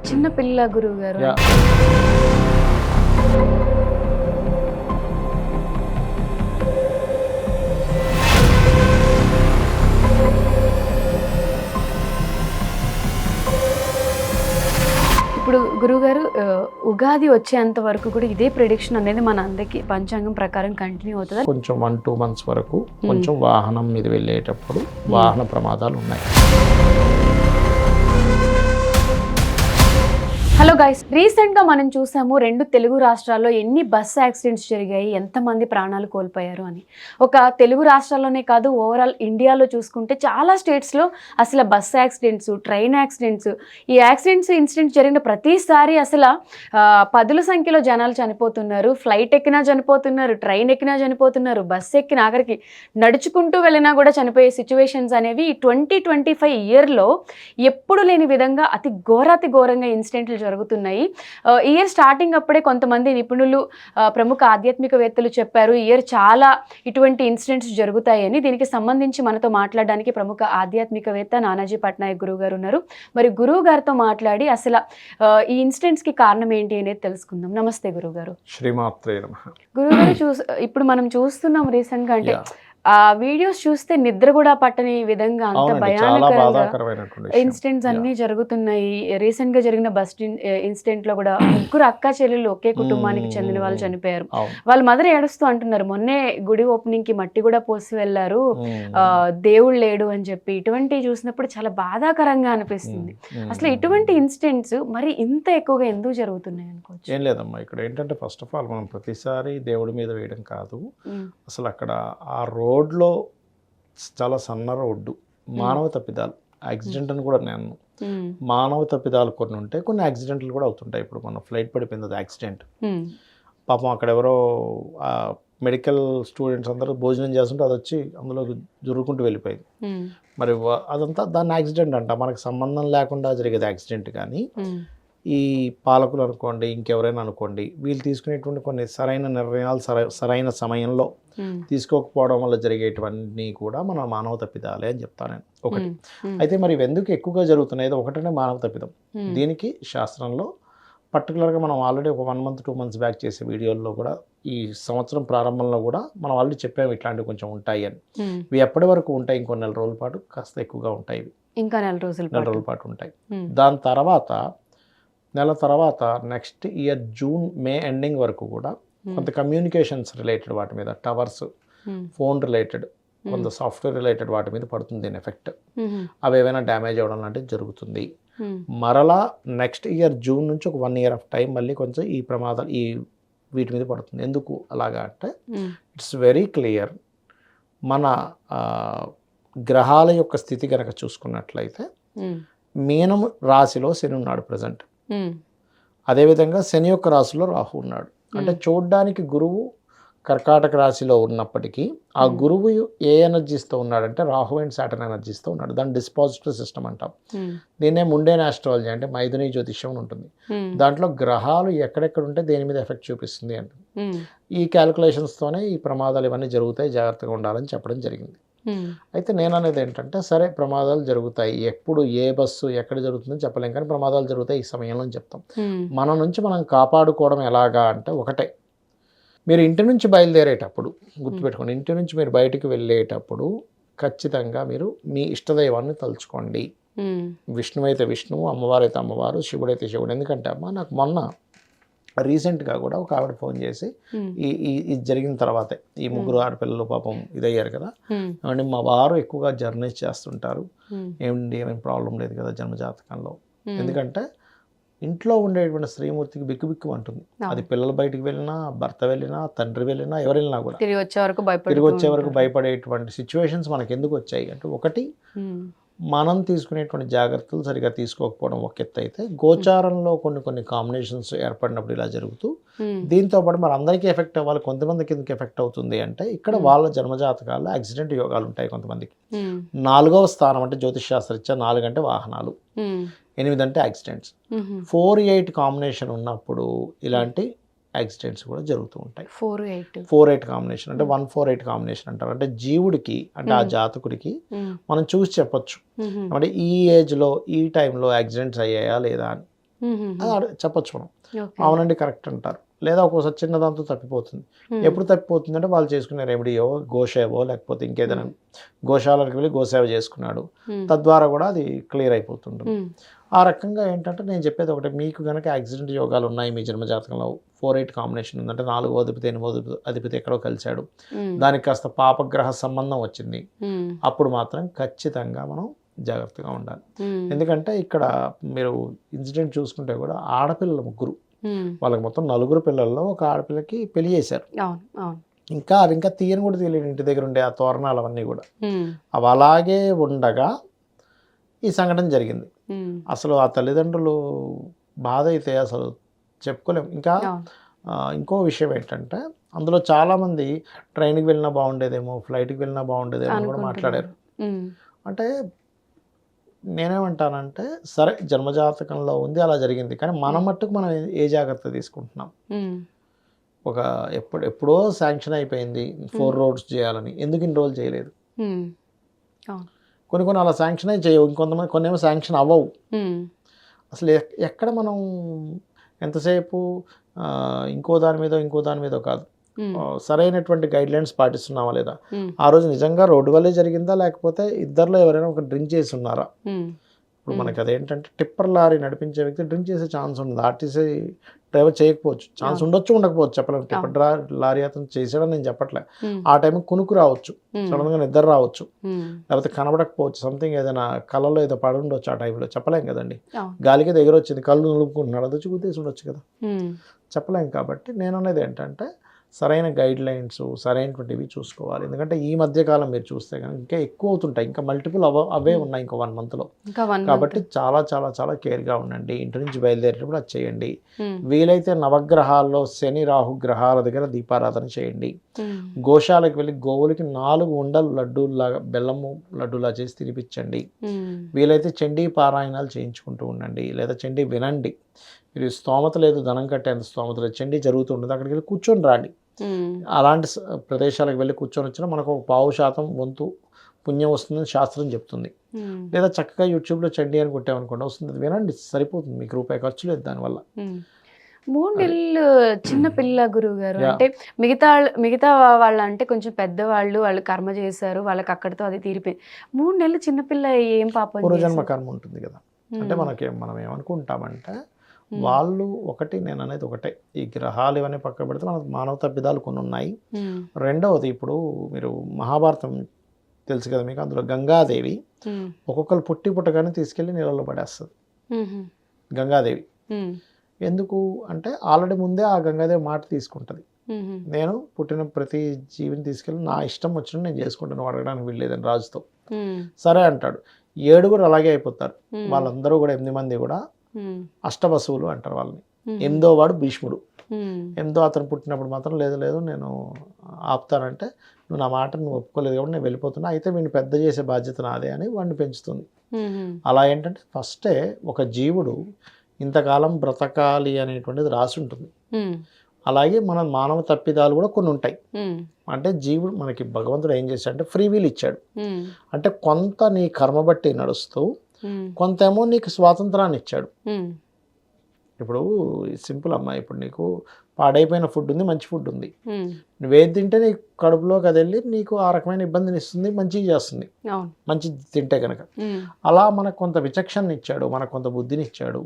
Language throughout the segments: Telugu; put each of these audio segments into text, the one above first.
చిన్న పిల్ల గురువు గారు. యా ఇప్పుడు గురువుగారు ఉగాది వచ్చేంత వరకు కూడా ఇదే ప్రెడిక్షన్ అనేది మన అందరికి పంచాంగం ప్రకారం కంటిన్యూ అవుతుందా? కొంచెం 1-2 months వరకు కొంచెం వాహనం మీద వెళ్ళేటప్పుడు వాహన ప్రమాదాలు ఉన్నాయి. హలో గైస్, రీసెంట్గా మనం చూసాము 2 తెలుగు రాష్ట్రాల్లో ఎన్ని బస్ యాక్సిడెంట్స్ జరిగాయి, ఎంతమంది ప్రాణాలు కోల్పోయారు అని. ఒక తెలుగు రాష్ట్రాల్లోనే కాదు, ఓవరాల్ ఇండియాలో చూసుకుంటే చాలా స్టేట్స్లో అసలు బస్ యాక్సిడెంట్స్, ట్రైన్ యాక్సిడెంట్స్, ఈ ఇన్సిడెంట్స్ జరిగిన ప్రతిసారి అసలు పదుల సంఖ్యలో జనాలు చనిపోతున్నారు. ఫ్లైట్ ఎక్కినా చనిపోతున్నారు, ట్రైన్ ఎక్కినా చనిపోతున్నారు, బస్ ఎక్కిన ఆఖరికి నడుచుకుంటూ వెళ్ళినా కూడా చనిపోయే సిచ్యువేషన్స్ అనేవి 2025 ఇయర్లో ఎప్పుడు లేని విధంగా అతి ఘోరంగా ఇన్సిడెంట్లు జరుగుతున్నాయి. ఇయర్ స్టార్టింగ్ అప్పుడే కొంతమంది నిపుణులు, ప్రముఖ ఆధ్యాత్మికవేత్తలు చెప్పారు ఇయర్ చాలా ఇటువంటి ఇన్సిడెంట్స్ జరుగుతాయని. దీనికి సంబంధించి మనతో మాట్లాడడానికి ప్రముఖ ఆధ్యాత్మికవేత్త నానాజీ పట్నాయక్ గురువు గారు ఉన్నారు. మరి గురువు గారితో మాట్లాడి అసలు ఈ ఇన్సిడెంట్స్కి కారణం ఏంటి అనేది తెలుసుకుందాం. నమస్తే గురువు గారు. శ్రీమాత్రే నమః. గురువు గారు, ఇప్పుడు మనం చూస్తున్నాం రీసెంట్గా, అంటే ఆ వీడియోస్ చూస్తే నిద్ర కూడా పట్టని విధంగా అంత భయానకరంగా ఇన్సిడెంట్స్ అన్ని జరుగుతున్నాయి. రీసెంట్ గా జరిగిన బస్ ఇన్సిడెంట్ లో కూడా 3 అక్క చెల్లెళ్ళు ఒకే కుటుంబానికి చెందిన వాళ్ళు చనిపోయారు. వాళ్ళ మదర్ ఏడుస్తూ అంటున్నారు, మొన్నే గుడి ఓపెనింగ్ కి మట్టి కూడా పోసి వెళ్ళారు, దేవుడు లేడు అని చెప్పి. ఇటువంటి చూసినప్పుడు చాలా బాధాకరంగా అనిపిస్తుంది. అసలు ఇటువంటి ఇన్సిడెంట్స్ మరి ఇంత ఎక్కువగా ఎందుకు జరుగుతున్నాయి అనుకోవచ్చు? ఏం లేదమ్మా, ఇక్కడ ఏంటంటే ఫస్ట్ ఆఫ్ ఆల్ మనం ప్రతిసారి దేవుడి మీద వేయడం కాదు. అసలు అక్కడ ఆ రోడ్లో చాలా సన్న రోడ్డు, మానవ తప్పిదాలు, యాక్సిడెంట్ అని కూడా నేను మానవ తప్పిదాలు కొన్ని ఉంటాయి, కొన్ని యాక్సిడెంట్లు కూడా అవుతుంటాయి. ఇప్పుడు మన ఫ్లైట్ పడిపోయింది, అది యాక్సిడెంట్. పాపం అక్కడ ఎవరో మెడికల్ స్టూడెంట్స్ అందరూ భోజనం చేస్తుంటే అది వచ్చి అందులో జరుగుకుంటూ వెళ్ళిపోయింది. మరి అదంతా దాన్ని యాక్సిడెంట్ అంట, మనకు సంబంధం లేకుండా జరిగేది యాక్సిడెంట్. కానీ ఈ పాలకులు అనుకోండి, ఇంకెవరైనా అనుకోండి, వీళ్ళు తీసుకునేటువంటి కొన్ని సరైన నిర్ణయాలు సరైన సమయంలో తీసుకోకపోవడం వల్ల జరిగేటివన్నీ కూడా మన మానవ తప్పిదాలే అని చెప్తాను నేను. ఒకటి అయితే మరి ఎందుకు ఎక్కువగా జరుగుతున్నాయి? ఒకటంటే మానవ తప్పిదం. దీనికి శాస్త్రంలో పర్టికులర్గా మనం ఆల్రెడీ ఒక 1 month 2 months బ్యాక్ చేసే వీడియోల్లో కూడా, ఈ సంవత్సరం ప్రారంభంలో కూడా మనం ఆల్రెడీ చెప్పాము ఇట్లాంటివి కొంచెం ఉంటాయి అని. ఇవి ఎప్పటి వరకు ఉంటాయి? ఇంకో నెల రోజుల పాటు కాస్త ఎక్కువగా ఉంటాయి. ఇవి ఇంకా నెల రోజుల పాటు ఉంటాయి. దాని తర్వాత నెల తర్వాత next year June May ending వరకు కూడా కొంత కమ్యూనికేషన్స్ రిలేటెడ్ వాటి మీద, టవర్స్, ఫోన్ రిలేటెడ్, కొంత సాఫ్ట్వేర్ రిలేటెడ్ వాటి మీద పడుతుంది దీని ఎఫెక్ట్. అవి ఏమైనా డ్యామేజ్ అవ్వడం లాంటివి జరుగుతుంది. మరలా నెక్స్ట్ ఇయర్ జూన్ నుంచి ఒక 1 year ఆఫ్ టైం మళ్ళీ కొంచెం ఈ ప్రమాదాలు వీటి మీద పడుతుంది. ఎందుకు అలాగా అంటే ఇట్స్ వెరీ క్లియర్. మన గ్రహాల యొక్క స్థితి కనుక చూసుకున్నట్లయితే మీనం రాశిలో శని ఉన్నాడు ప్రజెంట్. అదేవిధంగా శని యొక్క రాశిలో రాహు ఉన్నాడు. అంటే చూడ్డానికి గురువు కర్కాటక రాశిలో ఉన్నప్పటికీ ఆ గురువు ఏ ఎనర్జీస్తో ఉన్నాడంటే రాహు అండ్ సాటర్న్ ఎనర్జీస్తో ఉన్నాడు. దాన్ని డిస్పాజిటివ్ సిస్టమ్ అంటాం. దీన్నే ముండేన్ ఆస్ట్రాలజీ అంటే మైథుని జ్యోతిష్యం ఉంటుంది. దాంట్లో గ్రహాలు ఎక్కడెక్కడ ఉంటే దేని మీద ఎఫెక్ట్ చూపిస్తుంది అంటుంది. ఈ క్యాలిక్యులేషన్స్తోనే ఈ ప్రమాదాలు ఇవన్నీ జరుగుతాయి, జాగ్రత్తగా ఉండాలని చెప్పడం జరిగింది. అయితే నేను అనేది ఏంటంటే, సరే ప్రమాదాలు జరుగుతాయి, ఎప్పుడు ఏ బస్సు ఎక్కడ జరుగుతుందని చెప్పలేం, కానీ ప్రమాదాలు జరుగుతాయి ఈ సమయంలో అని చెప్తాం. మన నుంచి మనం కాపాడుకోవడం ఎలాగా అంటే, ఒకటే, మీరు ఇంటి నుంచి బయలుదేరేటప్పుడు గుర్తుపెట్టుకోండి, ఇంటి నుంచి మీరు బయటికి వెళ్ళేటప్పుడు ఖచ్చితంగా మీరు మీ ఇష్టదైవాన్ని తలుచుకోండి. విష్ణువు అయితే విష్ణువు, అమ్మవారు అయితే అమ్మవారు, శివుడు అయితే శివుడు. ఎందుకంటే అమ్మ, నాకు మొన్న రీసెంట్గా కూడా ఒక ఆవిడ ఫోన్ చేసి, ఇది జరిగిన తర్వాతే, ఈ 3 ఆడపిల్లలు పాపం ఇదయ్యారు కదా, ఏమంటే మా వారు ఎక్కువగా జర్నీస్ చేస్తుంటారు, ఏమేమి ప్రాబ్లం లేదు కదా జన్మజాతకంలో. ఎందుకంటే ఇంట్లో ఉండేటువంటి శ్రీమూర్తికి బిక్కు అంటుంది. అది పిల్లలు బయటికి వెళ్ళినా, భర్త వెళ్ళినా, తండ్రి వెళ్ళినా, ఎవరు వెళ్ళినా కూడా తిరిగి వచ్చే వరకు భయపడేటువంటి సిచ్యువేషన్స్ మనకి ఎందుకు వచ్చాయి అంటే, ఒకటి మనం తీసుకునేటువంటి జాగ్రత్తలు సరిగా తీసుకోకపోవడం ఒక ఎత్తు అయితే, గోచారంలో కొన్ని కాంబినేషన్స్ ఏర్పడినప్పుడు ఇలా జరుగుతూ, దీంతో పాటు మరి అందరికీ ఎఫెక్ట్ అవ్వాలి, కొంతమందికి ఎందుకు ఎఫెక్ట్ అవుతుంది అంటే, ఇక్కడ వాళ్ళ జన్మజాతకాల్లో యాక్సిడెంట్ యోగాలు ఉంటాయి కొంతమందికి. 4వ స్థానం అంటే జ్యోతిష్ శాస్త్రరీత్యా 4 అంటే వాహనాలు, 8 అంటే యాక్సిడెంట్స్, 4-8 కాంబినేషన్ ఉన్నప్పుడు ఇలాంటి యాక్సిడెంట్స్ కూడా జరుగుతూ ఉంటాయి. 4-8 కాంబినేషన్ అంటే 1-4-8 కాంబినేషన్ అంటారు. అంటే జీవుడికి, అంటే ఆ జాతకుడికి మనం చూసి చెప్పొచ్చు అంటే ఈ ఏజ్లో ఈ టైంలో యాక్సిడెంట్స్ అయ్యాయా లేదా అని. చెప్పొచ్చు మనం. ఓకే. అవునండి కరెక్ట్ అంటారు. లేదా ఒక్కోసారి చిన్న దాంతో తప్పిపోతుంది. ఎప్పుడు తప్పిపోతుంది అంటే వాళ్ళు చేసుకునే రెమెడీయో, గోసేవో లేకపోతే ఇంకేదైనా గోశాలకు వెళ్ళి గోసేవ చేసుకున్నాడు. తద్వారా కూడా అది క్లియర్ అయిపోతుంటుంది. ఆ రకంగా ఏంటంటే నేను చెప్పేది ఒకటి, మీకు కనుక యాక్సిడెంట్ యోగాలు ఉన్నాయి మీ జన్మజాతకంలో 4-8 కాంబినేషన్ ఉందంటే 4వ అధిపతి 8వ అధిపతి ఎక్కడో కలిశాడు, దానికి కాస్త పాపగ్రహ సంబంధం వచ్చింది, అప్పుడు మాత్రం ఖచ్చితంగా మనం జాగ్రత్తగా ఉండాలి. ఎందుకంటే ఇక్కడ మీరు ఇన్సిడెంట్ చూసుకుంటే కూడా ఆడపిల్లలు 3, వాళ్ళకి మొత్తం 4 పిల్లల్లో ఒక ఆడపిల్లకి పెళ్లి చేశారు. ఇంకా అది ఇంకా తీయని కూడా తెలియదు, ఇంటి దగ్గర ఉండే ఆ తోరణాలు అవన్నీ కూడా అవి అలాగే ఉండగా ఈ సంఘటన జరిగింది. అసలు ఆ తల్లిదండ్రులు బాధ అయితే అసలు చెప్పుకోలేము. ఇంకా ఇంకో విషయం ఏంటంటే అందులో చాలామంది ట్రైన్కి వెళ్ళినా బాగుండేదేమో, ఫ్లైట్కి వెళ్ళినా బాగుండేదేమో అని కూడా మాట్లాడారు. అంటే నేనేమంటానంటే సరే జన్మజాతకంలో ఉంది అలా జరిగింది, కానీ మన మట్టుకు మనం ఏ జాగ్రత్త తీసుకుంటున్నాం? ఒక ఎప్పుడో శాంక్షన్ అయిపోయింది 4 రోడ్స్ చేయాలని, ఎందుకు ఇన్ని రోజులు చేయలేదు? కొన్ని అలా శాంక్షన్ అయి చేయవు, ఇంకొంతమంది కొన్ని ఏమో శాంక్షన్ అవ్వవు. అసలు ఎక్కడ మనం ఎంతసేపు ఇంకో దాని మీద కాదు, సరైనటువంటి గైడ్ లైన్స్ పాటిస్తున్నామా లేదా? ఆ రోజు నిజంగా రోడ్డు వల్లే జరిగిందా, లేకపోతే ఇద్దరిలో ఎవరైనా ఒక డ్రింక్ చేసి ఉన్నారా? ఇప్పుడు మనకి అదేంటంటే టిప్పర్ లారీ నడిపించే వ్యక్తి డ్రింక్ చేసే ఛాన్స్ ఉంది, ఆర్టీసీ డ్రైవర్ చేయకపోవచ్చు, ఛాన్స్ ఉండొచ్చు ఉండకపోవచ్చు చెప్పలేము. టిప్పర్ లారీ అతను చేసాడని నేను చెప్పట్లే. ఆ టైంకి కునుకు రావచ్చు, సడన్గా నిద్ర రావచ్చు, లేకపోతే కనబడకపోవచ్చు, సంథింగ్ ఏదైనా కళ్ళలో ఏదో పడి ఉండొచ్చు ఆ టైంలో, చెప్పలేం కదండి. గాలికి దగ్గర వచ్చింది, కళ్ళు నిలుపుకుంటున్నాడు, అది వచ్చి గుద్దేసి ఉండొచ్చు కదా, చెప్పలేం. కాబట్టి నేను అనేది ఏంటంటే సరైన గైడ్ లైన్స్, సరైనటువంటివి చూసుకోవాలి. ఎందుకంటే ఈ మధ్యకాలం మీరు చూస్తే కానీ ఇంకా ఎక్కువ అవుతుంటాయి, ఇంకా మల్టిపుల్ అవే ఉన్నాయి ఇంకో 1 మంత్లో. కాబట్టి చాలా చాలా చాలా కేర్గా ఉండండి. ఇంటి నుంచి బయలుదేరేటప్పుడు అది చేయండి. వీలైతే నవగ్రహాల్లో శని రాహు గ్రహాల దగ్గర దీపారాధన చేయండి. గోశాలకు వెళ్ళి గోవులకి 4 ఉండలు లడ్డూలాగా, బెల్లము లడ్డూలా చేసి తినిపించండి. వీలైతే చండీ పారాయణాలు చేయించుకుంటూ ఉండండి, లేదా చండీ వినండి. మీరు స్తోమత లేదు, ధనం కట్టేంత స్తోమత లేదు, చండీ జరుగుతుంటుంది, అక్కడికి వెళ్ళి కూర్చొని రాండి. అలాంటి ప్రదేశాలకు వెళ్ళి కూర్చొని వచ్చినా మనకు 1/4% వంతు పుణ్యం వస్తుందని శాస్త్రం చెప్తుంది. లేదా చక్కగా యూట్యూబ్లో చండీ అని కొట్టామనుకోండి వస్తుంది, వినండి, సరిపోతుంది, మీకు రూపాయి ఖర్చు లేదు దానివల్ల. 3 నెలలు చిన్న పిల్ల గురువు గారు, అంటే మిగతా వాళ్ళు అంటే కొంచెం పెద్దవాళ్ళు, వాళ్ళు కర్మ చేశారు, వాళ్ళకి అక్కడితో అది తీరిపోయింది. 3 నెలలు చిన్నపిల్ల ఏం పాపం? పూర్వజన్మ కర్మ ఉంటుంది కదా. అంటే మనం ఏమనుకుంటామంటే వాళ్ళు ఒకటి, నేను అనేది ఒకటే, ఈ గ్రహాలు ఇవన్నీ పక్క పెడితే మనకు మానవ తప్పిదాలు కొన్ని ఉన్నాయి. రెండవది, ఇప్పుడు మీరు మహాభారతం తెలుసు కదా మీకు, అందులో గంగాదేవి ఒక్కొక్కరు పుట్టగానే తీసుకెళ్ళి నీళ్ళలో పడేస్తుంది గంగాదేవి. ఎందుకు అంటే ఆల్రెడీ ముందే ఆ గంగాదేవి మాట తీసుకుంటుంది, నేను పుట్టిన ప్రతి జీవిని తీసుకెళ్ళి నా ఇష్టం వచ్చిన నేను చేసుకుంటాను, అడగడానికి వీల్లేదని రాజుతో. సరే అంటాడు. 7 అలాగే అయిపోతారు. వాళ్ళందరూ కూడా 8 మంది కూడా అష్టవసువులు అంటారు వాళ్ళని. 8వ వాడు భీష్ముడు. 8వ అతను పుట్టినప్పుడు మాత్రం లేదు నేను ఆపుతానంటే, నువ్వు నా మాట నువ్వు ఒప్పుకోలేదు కాబట్టి నేను వెళ్ళిపోతున్నా, అయితే వీడిని పెద్ద చేసే బాధ్యత నాదే అని వాడిని పెంచుతుంది. అలా ఏంటంటే ఫస్టే ఒక జీవుడు ఇంతకాలం బ్రతకాలి అనేటువంటిది రాసి ఉంటుంది. అలాగే మన మానవ తప్పిదాలు కూడా కొన్ని ఉంటాయి. అంటే జీవుడు మనకి భగవంతుడు ఏం చేశాడంటే ఫ్రీ వీల్ ఇచ్చాడు. అంటే కొంత నీ కర్మ బట్టి నడుస్తూ కొంతేమో నీకు స్వాతంత్రాన్ని ఇచ్చాడు. ఇప్పుడు సింపుల్ అమ్మా, ఇప్పుడు నీకు పాడైపోయిన ఫుడ్ ఉంది, మంచి ఫుడ్ ఉంది, నువ్వేది తింటే నీ కడుపులోకి అది వెళ్ళి నీకు ఆ రకమైన ఇబ్బందిని ఇస్తుంది, మంచిగా చేస్తుంది, మంచి తింటే కనుక. అలా మనకు కొంత విచక్షణ ఇచ్చాడు, మనకు కొంత బుద్ధిని ఇచ్చాడు,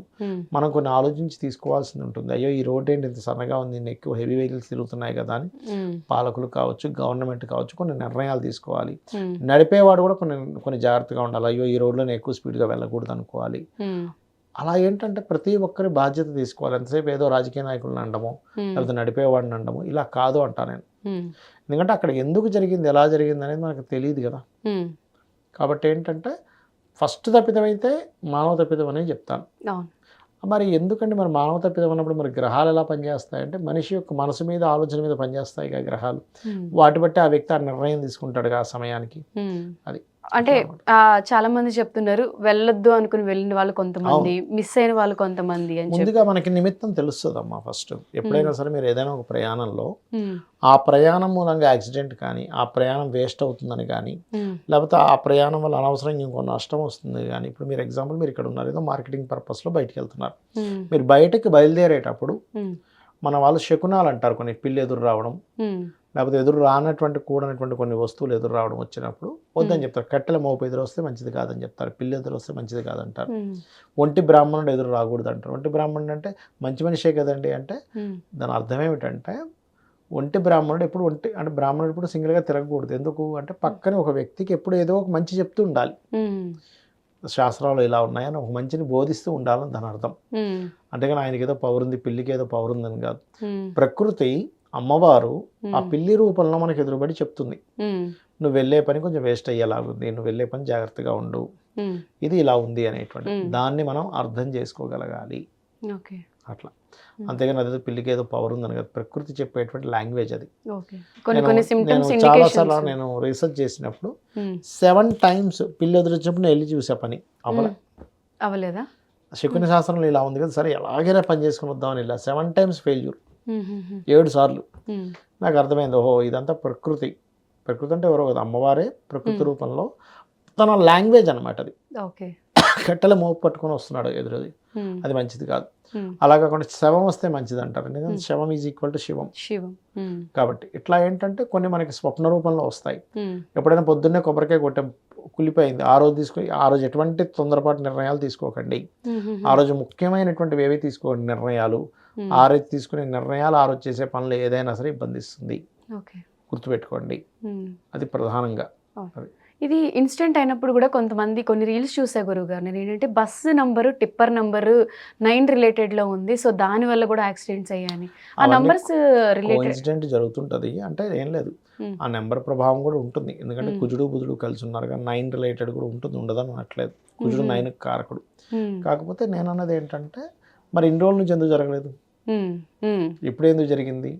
మనం కొన్ని ఆలోచించి తీసుకోవాల్సింది ఉంటుంది. అయ్యో ఈ రోడ్ ఏంటి ఇంత సన్నగా ఉంది, ఎక్కువ హెవీ వెహికల్స్ తిరుగుతున్నాయి కదా అని పాలకులు కావచ్చు, గవర్నమెంట్ కావచ్చు, కొన్ని నిర్ణయాలు తీసుకోవాలి. నడిపేవాడు కూడా కొన్ని జాగ్రత్తగా ఉండాలి. అయ్యో ఈ రోడ్లో ఎక్కువ స్పీడ్గా వెళ్ళకూడదు అనుకోవాలి. అలా ఏంటంటే ప్రతి ఒక్కరి బాధ్యత తీసుకోవాలి. ఎంతసేపు ఏదో రాజకీయ నాయకులను అనడము, లేకపోతే నడిపేవాడిని అనడము, ఇలా కాదు అంటా నేను. ఎందుకంటే అక్కడ ఎందుకు జరిగింది, ఎలా జరిగింది అనేది మనకు తెలియదు కదా. కాబట్టి ఏంటంటే ఫస్ట్ తప్పిదం అయితే మానవ తప్పిదం అనేది చెప్తాను. మరి ఎందుకంటే మరి మానవ తప్పిదం అన్నప్పుడు మరి గ్రహాలు ఎలా పనిచేస్తాయంటే మనిషి యొక్క మనసు మీద, ఆలోచన మీద పనిచేస్తాయి కదా గ్రహాలు. వాటి బట్టి ఆ వ్యక్తి ఆ నిర్ణయం తీసుకుంటాడు ఆ సమయానికి. అది అంటే చాలా మంది చెప్తున్నారు వెళ్ళొద్దు అనుకుని వెళ్ళిన వాళ్ళు కొంతమంది, మిస్ అయిన వాళ్ళు కొంతమంది అని చెప్పి. ముందుగా మనకి నిమిత్తం తెలుస్తుందమ్మా. ఫస్ట్ ఎప్పుడైనా సరే మీరు ఏదైనా ఒక ప్రయాణంలో ఆ ప్రయాణం మూలంగా యాక్సిడెంట్ కానీ, ఆ ప్రయాణం వేస్ట్ అవుతుందని కానీ, లేకపోతే ఆ ప్రయాణం వల్ల అనవసరంగా ఇంకో నష్టం వస్తుంది కానీ, ఇప్పుడు మీరు ఎగ్జాంపుల్ మీరు ఇక్కడ ఉన్నారు, ఏదో మార్కెటింగ్ పర్పస్లో బయటికి వెళ్తున్నారు. మీరు బయటకు బయలుదేరేటప్పుడు మన వాళ్ళు శకునాలు అంటారు, కొన్ని పిల్లి ఎదురు రావడం, లేకపోతే ఎదురు రానటువంటి కూడనటువంటి కొన్ని వస్తువులు ఎదురు రావడం వచ్చినప్పుడు వద్దని చెప్తారు. కట్టెల మోపు ఎదురు వస్తే మంచిది కాదని చెప్తారు, పిల్లి ఎదురు వస్తే మంచిది కాదంటారు. ఒంటి బ్రాహ్మణుడు ఎదురు రాకూడదు అంటారు. ఒంటి బ్రాహ్మణుడు అంటే మంచి మనిషే కదండి అంటే దాని అర్థం ఏమిటంటే ఒంటి బ్రాహ్మణుడు ఎప్పుడు అంటే బ్రాహ్మణుడు ఎప్పుడు సింగిల్గా తిరగకూడదు. ఎందుకు అంటే పక్కన ఒక వ్యక్తికి ఎప్పుడు ఏదో ఒక మంచి చెప్తూ ఉండాలి. శాస్త్రాలు ఇలా ఉన్నాయని ఒక మంచిని బోధిస్తూ ఉండాలని దాని అర్థం. అంతేగాని ఆయనకి ఏదో పవర్ ఉంది, పిల్లికి ఏదో పవర్ ఉందని కాదు. ప్రకృతి అమ్మవారు ఆ పిల్లి రూపంలో మనకు ఎదురుబడి చెప్తుంది, నువ్వు వెళ్ళే పని కొంచెం వేస్ట్ అయ్యేలాగుంది, నువ్వు వెళ్ళే పని జాగ్రత్తగా ఉండు, ఇది ఇలా ఉంది అనేటువంటి దాన్ని మనం అర్థం చేసుకోగలగాలి అట్లా. అంతేగాని అదేదో పిల్లికి ఏదో పవర్ ఉందని కదా, ప్రకృతి చెప్పేటువంటి లాంగ్వేజ్ అది. చాలాసార్లు నేను రీసెర్చ్ చేసినప్పుడు 7 times పిల్లి ఎదురొచ్చినప్పుడు నేను వెళ్ళి చూసే పని అవ్వలేదా. శకుని శాస్త్రంలో ఇలా ఉంది కదా, సరే ఎలాగైనా పని చేసుకుని వద్దామని ఇలా 7 times ఫెయిల్యూర్, 7 సార్లు. నాకు అర్థమైంది, ఓహో ఇదంతా ప్రకృతి. ప్రకృతి అంటే ఎవరో కదా, అమ్మవారే ప్రకృతి రూపంలో తన లాంగ్వేజ్ అనమాట అది. కట్టెల మోపు పట్టుకొని వస్తున్నాడు ఎదురుది, అది మంచిది కాదు. అలా కాకుండా శవం వస్తే మంచిది అంటారు, ఎందుకంటే శవం ఈజ్ ఈక్వల్ టు శివం. కాబట్టి ఇట్లా ఏంటంటే కొన్ని మనకి స్వప్న రూపంలో వస్తాయి. ఎప్పుడైనా పొద్దున్నే కొబ్బరికాయ కొట్టే కులిపోయింది, ఆ రోజు ఎటువంటి తొందరపాటు నిర్ణయాలు తీసుకోకండి. ఆ రోజు ముఖ్యమైనటువంటివి ఏవి తీసుకోండి నిర్ణయాలు, ఆ రోజు తీసుకునే నిర్ణయాలు, ఆ రోజు చేసే పనులు ఏదైనా సరే ఇబ్బందిస్తుంది, గుర్తుపెట్టుకోండి. అది ప్రధానంగా. ఇది ఇన్సిడెంట్ అయినప్పుడు కూడా కొంతమంది కొన్ని రీల్స్ చూసే గురువు గారు, నేను ఏంటంటే బస్సు నంబరు టిప్పర్ నంబరు 9 రిలేటెడ్లో ఉంది, సో దానివల్ల కూడా యాక్సిడెంట్స్ అయ్యాయని. ఆ నంబర్స్ రిలేటెడ్ ఇన్సిడెంట్ జరుగుతుంటుంది అంటే ఏం లేదు, ఆ నెంబర్ ప్రభావం కూడా ఉంటుంది. ఎందుకంటే కుజుడు బుధుడు కలిసి ఉన్నారు కానీ 9 రిలేటెడ్ కూడా ఉంటుంది, ఉండదని అనట్లేదు. కుజుడు 9 కారకుడు. కాకపోతే నేను అన్నది ఏంటంటే మరి ఇన్ని రోజుల నుంచి ఎందుకు జరగలేదు, ఇప్పుడు ఎందుకు జరిగింది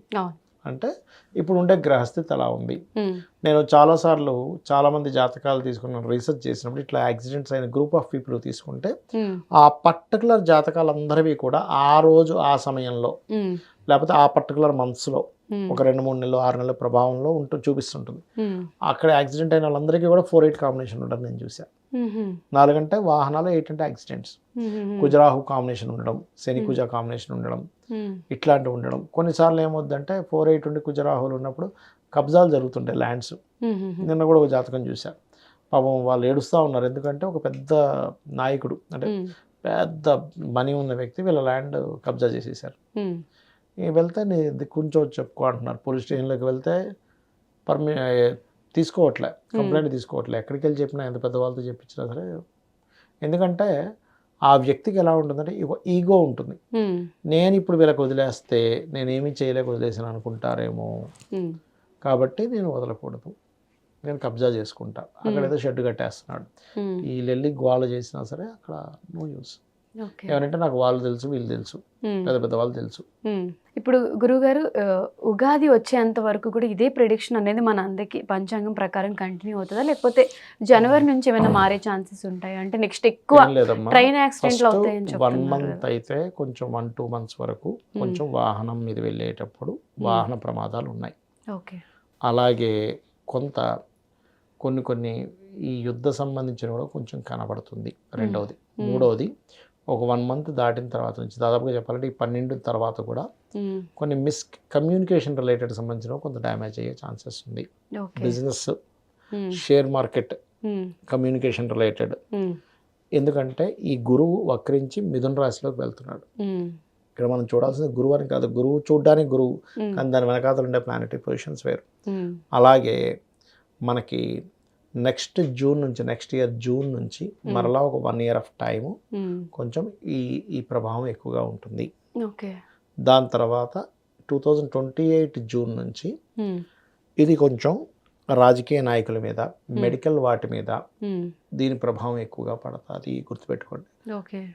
అంటే ఇప్పుడు ఉండే గ్రహస్థితి అలా ఉంది. నేను చాలామంది జాతకాలు తీసుకున్నాను, రీసెర్చ్ చేసినప్పుడు ఇట్లా యాక్సిడెంట్స్ అయిన గ్రూప్ ఆఫ్ పీపుల్ తీసుకుంటే ఆ పర్టికులర్ జాతకాలందరివి కూడా ఆ రోజు ఆ సమయంలో లేకపోతే ఆ పర్టికులర్ మంత్స్లో ఒక 2-3 నెలలు 6 నెలల ప్రభావంలో చూపిస్తుంటుంది. అక్కడ యాక్సిడెంట్ అయిన వాళ్ళందరికీ కూడా 4-8 కాంబినేషన్ ఉండడం నేను చూసాను. 4 అంటే వాహనాలు, 8 అంటే యాక్సిడెంట్స్. కుజరాహు కాంబినేషన్ ఉండడం, శని కుజ కాంబినేషన్ ఉండడం, ఇట్లాంటివి ఉండడం. కొన్నిసార్లు ఏమవుద్దంటే 4-8 ఉండి కుజరాహులు ఉన్నప్పుడు కబ్జాలు జరుగుతుంటాయి ల్యాండ్స్. నిన్న కూడా ఒక జాతకం చూశాను, పాపం వాళ్ళు ఏడుస్తూ ఉన్నారు. ఎందుకంటే ఒక పెద్ద నాయకుడు అంటే పెద్ద మనీ ఉన్న వ్యక్తి వీళ్ళ ల్యాండ్ కబ్జా చేసేసారు. వెళ్తే కొంచెం చెప్పుకో అంటున్నారు. పోలీస్ స్టేషన్లోకి వెళ్తే తీసుకోవట్లే, కంప్లైంట్ తీసుకోవట్లే. ఎక్కడికి వెళ్ళి చెప్పినా ఎంత పెద్ద వాళ్ళతో చెప్పించినా సరే, ఎందుకంటే ఆ వ్యక్తికి ఎలా ఉంటుందంటే ఈగో ఉంటుంది. నేను ఇప్పుడు వీళ్ళకి వదిలేస్తే నేనేమీ చేయలేక వదిలేసాను అనుకుంటారేమో, కాబట్టి నేను వదలకూడదు, నేను కబ్జా చేసుకుంటా. అక్కడ ఏదో షెడ్ కట్టేస్తున్నాడు, వీళ్ళెళ్ళి గోల చేసినా సరే అక్కడ నో యూస్. ఏమంటే నాకు వాళ్ళు తెలుసు, వీళ్ళు తెలుసు, పెద్ద పెద్ద వాళ్ళు తెలుసు. ఇప్పుడు గురువుగారు ఉగాది వచ్చేంత వరకు కూడా ఇదే ప్రెడిక్షన్ అనేది మన అందరికి పంచాంగం ప్రకారం కంటిన్యూ అవుతుందా, లేకపోతే జనవరి నుంచి ఏమైనా మారే ఛాన్సెస్ ఉంటాయి? అంటే నెక్స్ట్ ఎక్కువ ట్రైన్ యాక్సిడెంట్లు అవుతాయని చెప్తున్నారు. 1 month అయితే కొంచెం 1-2 months వరకు కొంచెం వాహనం మీద వెళ్ళేటప్పుడు వాహన ప్రమాదాలు ఉన్నాయి. అలాగే కొన్ని ఈ యుద్ధ సంబంధించిన కూడా కొంచెం కనబడుతుంది. రెండవది. మూడవది, ఒక 1 month దాటిన తర్వాత నుంచి దాదాపుగా చెప్పాలంటే ఈ 12 తర్వాత కూడా కొన్ని కమ్యూనికేషన్ రిలేటెడ్ సంబంధించిన కొంత డ్యామేజ్ అయ్యే ఛాన్సెస్ ఉంది. Business, share market, communication related. ఎందుకంటే ఈ గురువు వక్రించి మిథున రాశిలోకి వెళ్తున్నాడు. ఇక్కడ మనం చూడాల్సింది గురువు అని కాదు, గురువు చూడడానికి గురువు, కానీ దాని వెనకాతలు ఉండే ప్లానెటరీ పొజిషన్స్ వేరు. అలాగే మనకి నెక్స్ట్ ఇయర్ జూన్ నుంచి మరలా ఒక 1 year ఆఫ్ టైము కొంచెం ఈ ప్రభావం ఎక్కువగా ఉంటుంది. దాని తర్వాత 2028 జూన్ నుంచి ఇది కొంచెం రాజకీయ నాయకుల మీద, మెడికల్ వాటి మీద దీని ప్రభావం ఎక్కువగా పడుతుంది, గుర్తుపెట్టుకోండి.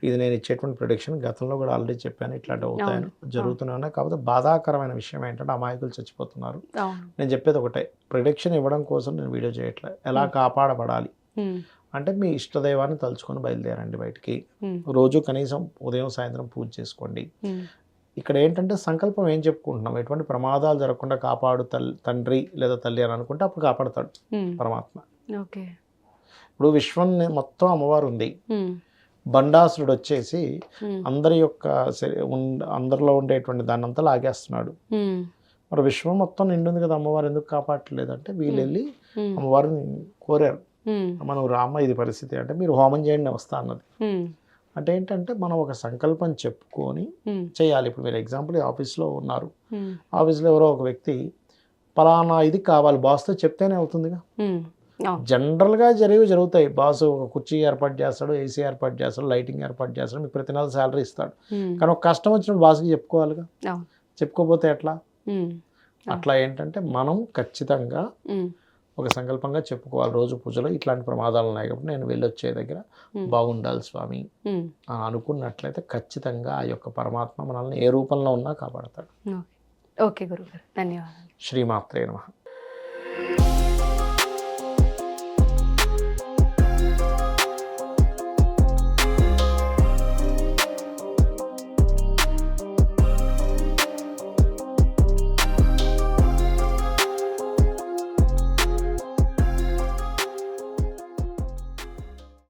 ఇది నేను ఇచ్చేటువంటి ప్రొడిక్షన్. గతంలో కూడా ఆల్రెడీ చెప్పాను, ఇట్లాంటి అవుతాయని, జరుగుతూనే ఉన్నాయి. కాకపోతే బాధాకరమైన విషయం ఏంటంటే అమాయకులు చచ్చిపోతున్నారు. నేను చెప్పేది ఒకటే, ప్రొడిక్షన్ ఇవ్వడం కోసం నేను వీడియో చేయట్లేదు, ఎలా కాపాడబడాలి, అంటే మీ ఇష్టదైవాన్ని తలుచుకొని బయలుదేరండి బయటికి. రోజు కనీసం ఉదయం సాయంత్రం పూజ చేసుకోండి. ఇక్కడ ఏంటంటే సంకల్పం ఏం చెప్పుకుంటున్నాం, ఎటువంటి ప్రమాదాలు జరగకుండా కాపాడు తండ్రి లేదా తల్లి అని అనుకుంటే అప్పుడు కాపాడుతాడు పరమాత్మ. ఓకే. ఇప్పుడు విశ్వం మొత్తం అమ్మవారు ఉంది. బండాసురుడు వచ్చేసి అందరి యొక్క అందరిలో ఉండేటువంటి దాన్ని అంతా లాగేస్తున్నాడు. మరి విశ్వం మొత్తం నిండుంది కదా, అమ్మవారు ఎందుకు కాపాడట్లేదు అంటే వీళ్ళు వెళ్ళి అమ్మవారిని కోరారు, మనం రామ్మ ఇది పరిస్థితి అంటే మీరు హోమం చేయండి వస్తా అన్నది. అంటే ఏంటంటే మనం ఒక సంకల్పం చెప్పుకొని చేయాలి. ఇప్పుడు మీరు ఎగ్జాంపుల్ ఆఫీస్లో ఉన్నారు, ఆఫీస్లో ఎవరో ఒక వ్యక్తి పలానా ఇది కావాలి బాస్తో చెప్తేనే అవుతుందిగా. జనరల్గా జరుగుతాయి. బాస్ ఒక కుర్చీ ఏర్పాటు చేస్తాడు, ఏసీ ఏర్పాటు చేస్తాడు, లైటింగ్ ఏర్పాటు చేస్తాడు, మీకు ప్రతి నెల శాలరీ ఇస్తాడు. కానీ ఒక కష్టం వచ్చినప్పుడు బాస్కి చెప్పుకోవాలిగా. చెప్పుకోకపోతే ఎట్లా? అట్లా ఏంటంటే మనం ఖచ్చితంగా ఒక సంకల్పంగా చెప్పుకోవాలి. రోజు పూజలో ఇట్లాంటి ప్రమాదాలు ఉన్నాయి కాబట్టి నేను వెళ్ళొచ్చే దగ్గర బాగుండాలి స్వామి అనుకున్నట్లయితే ఖచ్చితంగా ఆ యొక్క పరమాత్మ మనల్ని ఏ రూపంలో ఉన్నా కాపాడతాడు. ఓకే గురుగారు, ధన్యవాదాలు. శ్రీమాత్రే నమః.